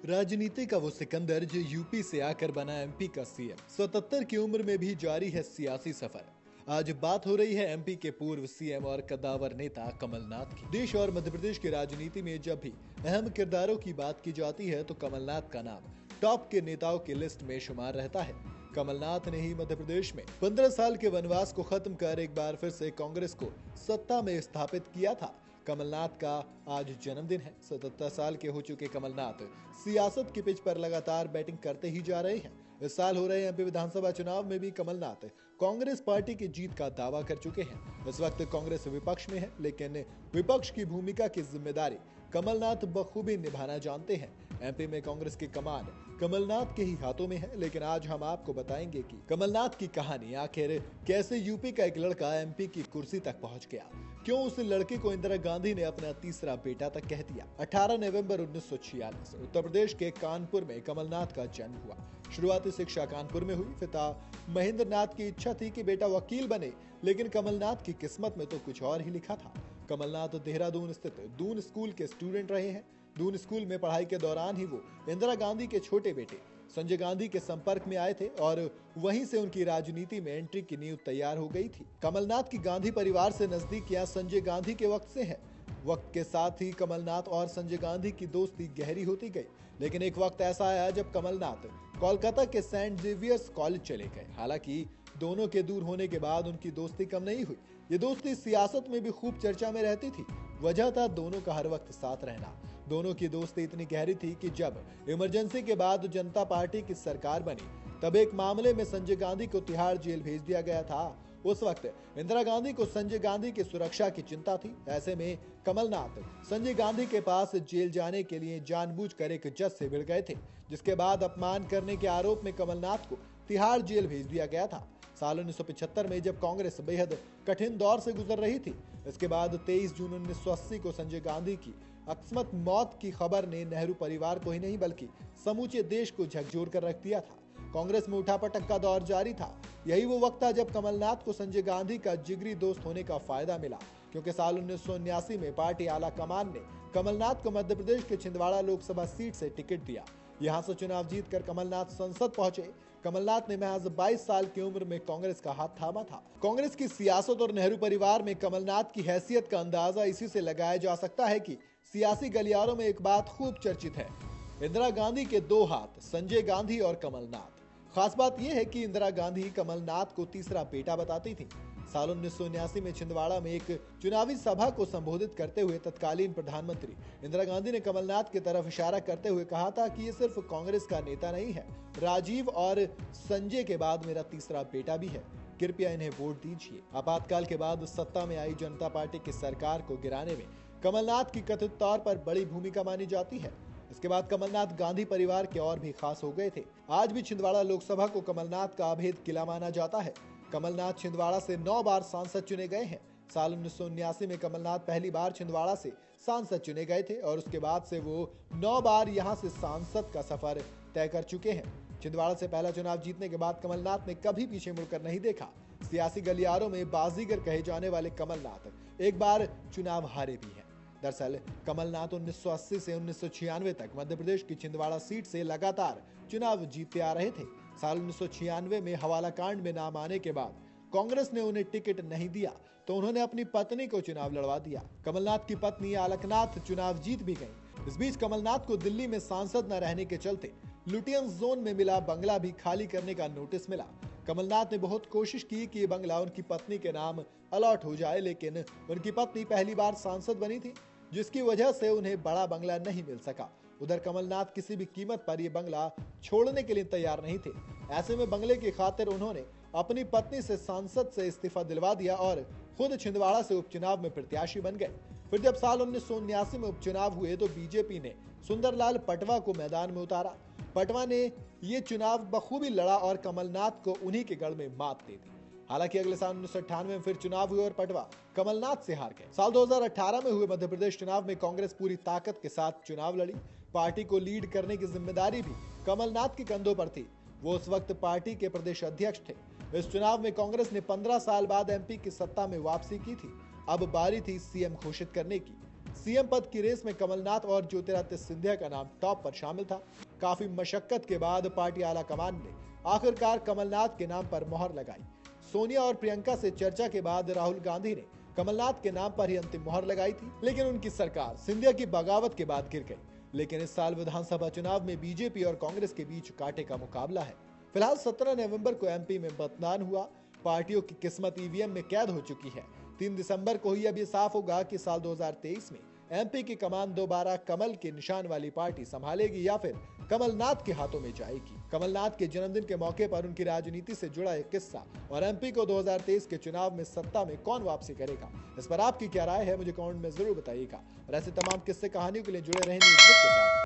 राजनीति का वो सिकंदर जो यूपी से आकर बना एमपी का सीएम, 77 की उम्र में भी जारी है सियासी सफर। आज बात हो रही है एमपी के पूर्व सीएम और कद्दावर नेता कमलनाथ की। देश और मध्य प्रदेश की राजनीति में जब भी अहम किरदारों की बात की जाती है तो कमलनाथ का नाम टॉप के नेताओं की लिस्ट में शुमार रहता है। कमलनाथ ने ही मध्य प्रदेश में 15 साल के वनवास को खत्म कर एक बार फिर से कांग्रेस को सत्ता में स्थापित किया था। कमलनाथ का आज जन्मदिन है। 77 साल के हो चुके कमलनाथ सियासत की पिच पर लगातार बैटिंग करते ही जा रहे हैं। इस साल हो रहे एमपी विधानसभा चुनाव में भी कमलनाथ कांग्रेस पार्टी की जीत का दावा कर चुके हैं। इस वक्त कांग्रेस विपक्ष में है, लेकिन विपक्ष की भूमिका की जिम्मेदारी कमलनाथ बखूबी निभाना जानते हैं। एमपी में कांग्रेस की कमान कमलनाथ के ही हाथों में है, लेकिन आज हम आपको बताएंगे कि कमलनाथ की कहानी आखिर कैसे यूपी का एक लड़का एमपी की कुर्सी तक पहुंच गया, क्यों उस लड़के को इंदिरा गांधी ने अपना तीसरा बेटा तक कह दिया। 18 नवंबर 1946 उत्तर प्रदेश के कानपुर में कमलनाथ का जन्म हुआ। शुरुआती शिक्षा कानपुर में हुई। पिता महेंद्र नाथ की इच्छा थी कि बेटा वकील बने, लेकिन कमलनाथ की किस्मत में तो कुछ और ही लिखा था। कमलनाथ देहरादून स्थित दून स्कूल के स्टूडेंट रहे हैं। दून स्कूल में पढ़ाई के दौरान ही वो इंदिरा गांधी के छोटे बेटे संजय गांधी के संपर्क में आए थे और वहीं से उनकी राजनीति में एंट्री की नींव तैयार हो गई थी। कमलनाथ की गांधी परिवार से नजदीकियां संजय गांधी के वक्त से है। वक्त के साथ ही कमलनाथ और संजय गांधी की दोस्ती गहरी होती गई, लेकिन एक वक्त ऐसा आया जब कमलनाथ कोलकाता के सेंट जेवियर्स कॉलेज चले गए। हालांकि दोनों के दूर होने के बाद उनकी दोस्ती कम नहीं हुई। ये दोस्ती सियासत में भी खूब चर्चा में रहती थी। वजह था दोनों का हर वक्त साथ रहना। दोनों की दोस्ती इतनी गहरी थी कि जब इमरजेंसी के बाद जनता पार्टी की सरकार बनी, तब एक मामले में संजय गांधी को तिहाड़ जेल भेज दिया गया था। उस वक्त इंदिरा गांधी को संजय गांधी की सुरक्षा की चिंता थी। ऐसे में कमलनाथ संजय गांधी के पास जेल जाने के लिए जानबूझकर एक जज से भिड़ गए थे, जिसके बाद अपमान करने के आरोप में कमलनाथ को तिहाड़ जेल भेज दिया गया था। साल 1975 में जब कांग्रेस बेहद कठिन दौर से गुजर रही थी, इसके बाद 23 जून 1980 को संजय गांधी की अकस्मात मौत की खबर ने नेहरू परिवार को ही नहीं बल्कि समूचे देश को झकझोर कर रख दिया था। कांग्रेस में उठापटक का दौर जारी था। यही वो वक्त था जब कमलनाथ को संजय गांधी का जिगरी दोस्त होने का फायदा मिला, क्योंकि साल 1979 में पार्टी आला कमान ने कमलनाथ को मध्य प्रदेश के छिंदवाड़ा लोकसभा सीट से टिकट दिया। यहां से चुनाव जीतकर कमलनाथ संसद पहुंचे। कमलनाथ ने महज 22 साल की उम्र में कांग्रेस का हाथ थामा था। कांग्रेस की सियासत और नेहरू परिवार में कमलनाथ की हैसियत का अंदाजा इसी से लगाया जा सकता है कि सियासी गलियारों में एक बात खूब चर्चित है, इंदिरा गांधी के दो हाथ, संजय गांधी और कमलनाथ। खास बात यह है कि इंदिरा गांधी कमलनाथ को तीसरा बेटा बताती थी। साल 1979 में छिंदवाड़ा में एक चुनावी सभा को संबोधित करते हुए तत्कालीन प्रधानमंत्री इंदिरा गांधी ने कमलनाथ की तरफ इशारा करते हुए कहा था कि ये सिर्फ कांग्रेस का नेता नहीं है, राजीव और संजय के बाद मेरा तीसरा बेटा भी है, कृपया इन्हें वोट दीजिए। आपातकाल के बाद सत्ता में आई जनता पार्टी की सरकार को गिराने में कमलनाथ की कथित तौर पर बड़ी भूमिका मानी जाती है। इसके बाद कमलनाथ गांधी परिवार के और भी खास हो गए थे। आज भी छिंदवाड़ा लोकसभा को कमलनाथ का अभेद किला माना जाता है। कमलनाथ छिंदवाड़ा से 9 बार सांसद चुने गए हैं। साल 1979 में कमलनाथ पहली बार छिंदवाड़ा से सांसद चुने गए थे और उसके बाद से वो 9 बार यहां से सांसद का सफर तय कर चुके हैं। छिंदवाड़ा से पहला चुनाव जीतने के बाद कमलनाथ ने कभी पीछे मुड़कर नहीं देखा। सियासी गलियारों में बाजीगर कहे जाने वाले कमलनाथ एक बार चुनाव हारे भी हैं। दरअसल कमलनाथ 1980 से 1996 तक मध्य प्रदेश की छिंदवाड़ा सीट से लगातार चुनाव जीतते आ रहे थे। साल 1996 में हवाला कांड में नाम आने के बाद कांग्रेस ने उन्हें टिकट नहीं दिया, तो उन्होंने अपनी पत्नी को चुनाव लड़वा दिया। कमलनाथ की पत्नी अलकनाथ चुनाव जीत भी गई। इस बीच कमलनाथ को दिल्ली में सांसद न रहने के चलते लुटियंस जोन में मिला बंगला भी खाली करने का नोटिस मिला। कमलनाथ ने बहुत कोशिश की कि ये बंगला उनकी पत्नी के नाम अलॉट हो जाए, लेकिन उनकी पत्नी पहली बार सांसद बनी थी, जिसकी वजह से उन्हें बड़ा बंगला नहीं मिल सका। उधर कमलनाथ किसी भी कीमत पर यह बंगला छोड़ने के लिए तैयार नहीं थे। ऐसे में बंगले की खातिर उन्होंने अपनी पत्नी से सांसद से इस्तीफा दिलवा दिया और खुद छिंदवाड़ा से उपचुनाव में प्रत्याशी बन गए। फिर जब साल 1979 में उपचुनाव हुए तो बीजेपी ने सुंदरलाल पटवा को मैदान में उतारा। पटवा ने ये चुनाव बखूबी लड़ा और कमलनाथ को उन्हीं के गढ़ में मात दे दी। हालांकि अगले साल 1998 में फिर चुनाव हुए और पटवा कमलनाथ से हार गए। साल 2018 में हुए मध्य प्रदेश चुनाव में कांग्रेस पूरी ताकत के साथ चुनाव लड़ी। पार्टी को लीड करने की जिम्मेदारी भी कमलनाथ के कंधों पर थी। वो उस वक्त पार्टी के प्रदेश अध्यक्ष थे। इस चुनाव में कांग्रेस ने 15 साल बाद एमपी की सत्ता में वापसी की थी। अब बारी थी सीएम घोषित करने की। सीएम पद की रेस में कमलनाथ और ज्योतिरादित्य सिंधिया का नाम टॉप पर शामिल था। काफी मशक्कत के बाद पार्टी आला कमान ने आखिरकार कमलनाथ के नाम पर मोहर लगाई। सोनिया और प्रियंका से चर्चा के बाद राहुल गांधी ने कमलनाथ के नाम पर ही अंतिम मोहर लगाई थी, लेकिन उनकी सरकार सिंधिया की बगावत के बाद गिर गई। लेकिन इस साल विधानसभा चुनाव में बीजेपी और कांग्रेस के बीच कांटे का मुकाबला है। फिलहाल 17 नवंबर को एमपी में मतदान हुआ। पार्टियों की किस्मत ईवीएम में कैद हो चुकी है। 3 दिसंबर को ही अब ये साफ होगा कि साल 2023 में एमपी की कमान दोबारा कमल के निशान वाली पार्टी संभालेगी या फिर कमलनाथ के हाथों में जाएगी। कमलनाथ के जन्मदिन के मौके पर उनकी राजनीति से जुड़ा एक किस्सा और एमपी को 2023 के चुनाव में सत्ता में कौन वापसी करेगा, इस पर आपकी क्या राय है मुझे कमेंट में जरूर बताइएगा। और ऐसे तमाम किस्से कहानियों के लिए जुड़े रहें न्यूज़ के साथ।